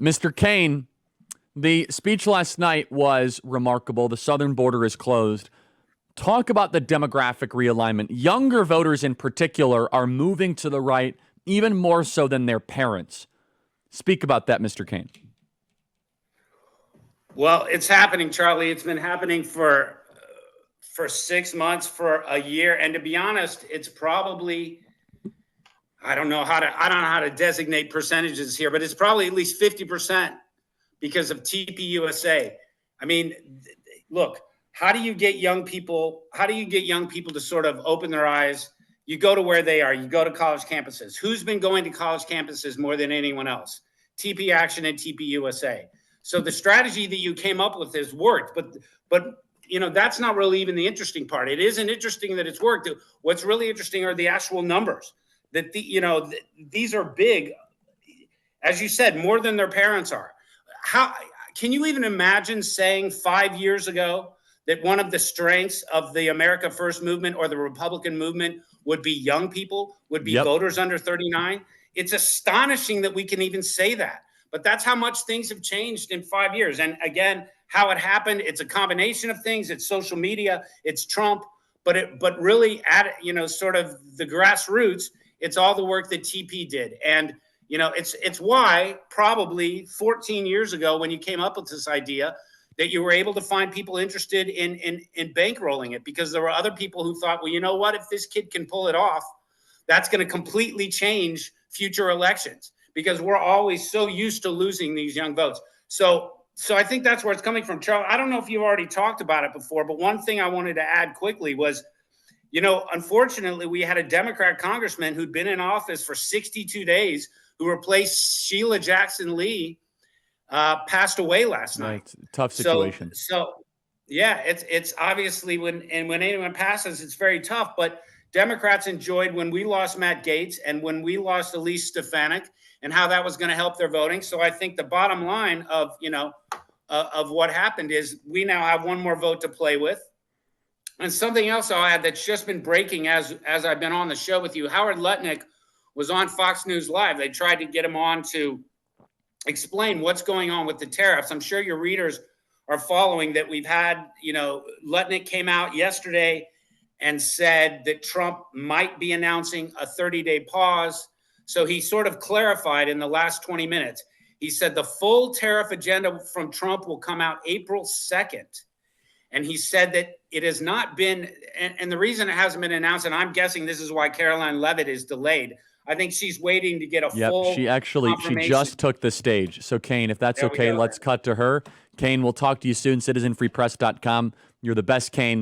Mr. Kane, the speech last night was remarkable. The southern border is closed. Talk about the demographic realignment. Younger voters in particular are moving to the right even more so than their parents. Speak about that, Mr. Kane. Well, it's happening, Charlie. It's been happening for 6 months, for a year. And to be honest, it's probably, I don't know how to designate percentages here, but it's probably at least 50% because of TPUSA. I mean, look, how do you get young people to sort of open their eyes? You go to where they are. You go to college campuses. Who's been going to college campuses more than anyone else? TP Action and TPUSA. So the strategy that you came up with has worked, but you know, that's not really even the interesting part. It isn't interesting that it's worked. What's really interesting are the actual numbers. That these are big, as you said, more than their parents are. How can you even imagine saying 5 years ago that one of the strengths of the America First movement or the Republican movement would be young people, would be voters under 39? It's astonishing that we can even say that. But that's how much things have changed in 5 years. And again, how it happened, it's a combination of things. It's social media, it's Trump, but really at, you know, sort of the grassroots, it's all the work that TP did. And, you know, it's why probably 14 years ago when you came up with this idea that you were able to find people interested in bankrolling it, because there were other people who thought, well, you know what, if this kid can pull it off, that's going to completely change future elections, because we're always so used to losing these young votes. So I think that's where it's coming from. Charles, I don't know if you've already talked about it before, but one thing I wanted to add quickly was, you know, unfortunately, we had a Democrat congressman who'd been in office for 62 days who replaced Sheila Jackson Lee, passed away last night. Tough situation. So yeah, it's obviously when anyone passes, it's very tough. But Democrats enjoyed when we lost Matt Gaetz and when we lost Elise Stefanik, and how that was going to help their voting. So I think the bottom line of, you know, of what happened is we now have one more vote to play with. And something else I'll add that's just been breaking as I've been on the show with you, Howard Lutnick was on Fox News Live. They tried to get him on to explain what's going on with the tariffs. I'm sure your readers are following that. We've had, you know, Lutnick came out yesterday and said that Trump might be announcing a 30-day pause. So he sort of clarified in the last 20 minutes. He said the full tariff agenda from Trump will come out April 2nd. And he said that it has not been, and the reason it hasn't been announced, and I'm guessing this is why Caroline Leavitt is delayed. I think she's waiting to get a full she just took the stage. So Kane, if that's okay, let's cut to her. Kane, we'll talk to you soon. CitizenFreePress.com. You're the best, Kane.